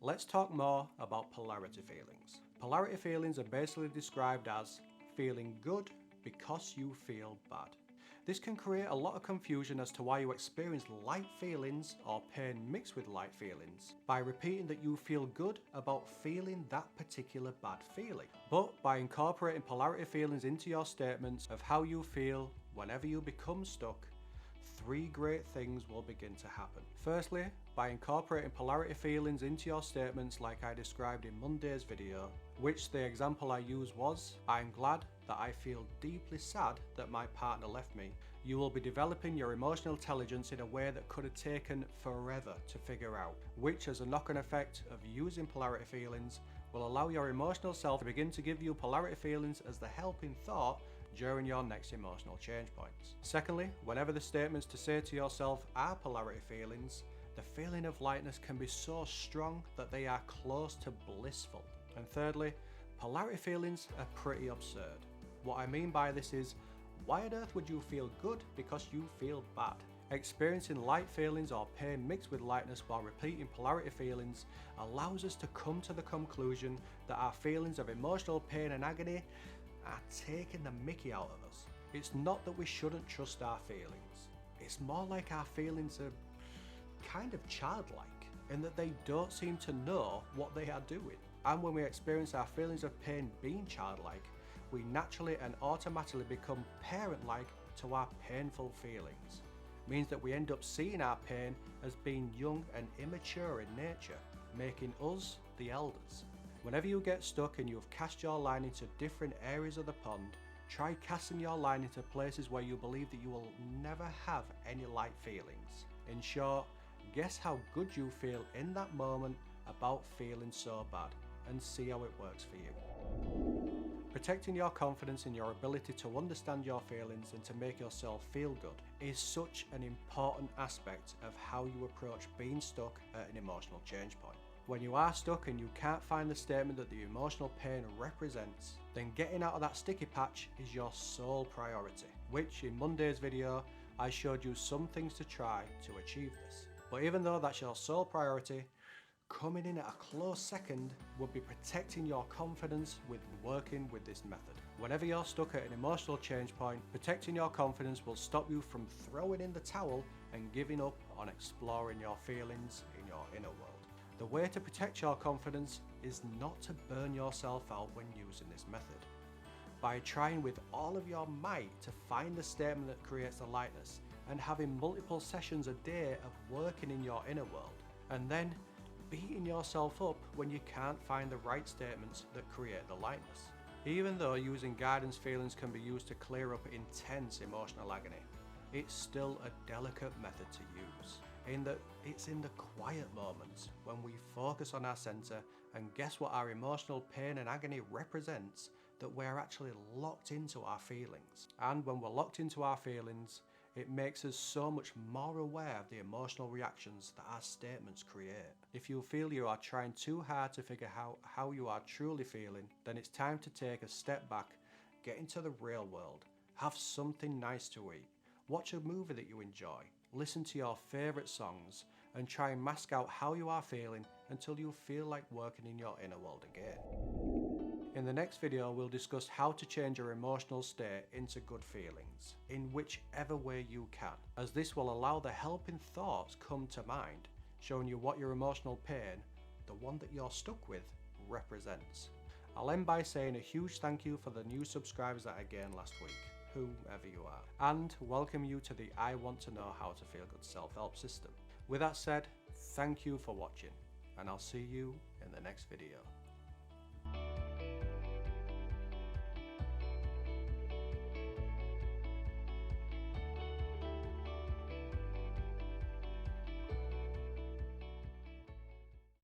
Let's talk more about polarity feelings. Polarity feelings are basically described as feeling good because you feel bad. This can create a lot of confusion as to why you experience light feelings or pain mixed with light feelings by repeating that you feel good about feeling that particular bad feeling. But by incorporating polarity feelings into your statements of how you feel whenever you become stuck, three great things will begin to happen. Firstly, by incorporating polarity feelings into your statements like I described in Monday's video, which the example I used was, I'm glad that I feel deeply sad that my partner left me. You will be developing your emotional intelligence in a way that could have taken forever to figure out, which as a knock-on effect of using polarity feelings will allow your emotional self to begin to give you polarity feelings as the helping thought during your next emotional change points. Secondly, whenever the statements to say to yourself are polarity feelings, the feeling of lightness can be so strong that they are close to blissful. And thirdly, polarity feelings are pretty absurd. What I mean by this is, why on earth would you feel good because you feel bad? Experiencing light feelings or pain mixed with lightness while repeating polarity feelings allows us to come to the conclusion that our feelings of emotional pain and agony are taking the mickey out of us. It's not that we shouldn't trust our feelings. It's more like our feelings are kind of childlike in that they don't seem to know what they are doing. And when we experience our feelings of pain being childlike, we naturally and automatically become parent-like to our painful feelings. It means that we end up seeing our pain as being young and immature in nature, making us the elders. Whenever you get stuck and you have cast your line into different areas of the pond, try casting your line into places where you believe that you will never have any light feelings. In short, guess how good you feel in that moment about feeling so bad, and see how it works for you. Protecting your confidence in your ability to understand your feelings and to make yourself feel good is such an important aspect of how you approach being stuck at an emotional change point. When you are stuck and you can't find the statement that the emotional pain represents, then getting out of that sticky patch is your sole priority, which in Monday's video I showed you some things to try to achieve this. But even though that's your sole priority, coming in at a close second would be protecting your confidence with working with this method. Whenever you're stuck at an emotional change point, protecting your confidence will stop you from throwing in the towel and giving up on exploring your feelings in your inner world. The way to protect your confidence is not to burn yourself out when using this method. By trying with all of your might to find the statement that creates the lightness and having multiple sessions a day of working in your inner world, and then beating yourself up when you can't find the right statements that create the lightness. Even though using guidance feelings can be used to clear up intense emotional agony, it's still a delicate method to use, in that it's in the quiet moments when we focus on our center and guess what our emotional pain and agony represents that we're actually locked into our feelings. And when we're locked into our feelings, it makes us so much more aware of the emotional reactions that our statements create. If you feel you are trying too hard to figure out how you are truly feeling, then it's time to take a step back, get into the real world, have something nice to eat, watch a movie that you enjoy, listen to your favourite songs, and try and mask out how you are feeling until you feel like working in your inner world again. In the next video, we'll discuss how to change your emotional state into good feelings, in whichever way you can, as this will allow the helping thoughts come to mind, showing you what your emotional pain, the one that you're stuck with, represents. I'll end by saying a huge thank you for the new subscribers that I gained last week, whoever you are, and welcome you to the I Want to Know How to Feel Good self-help system. With that said, thank you for watching, and I'll see you in the next video.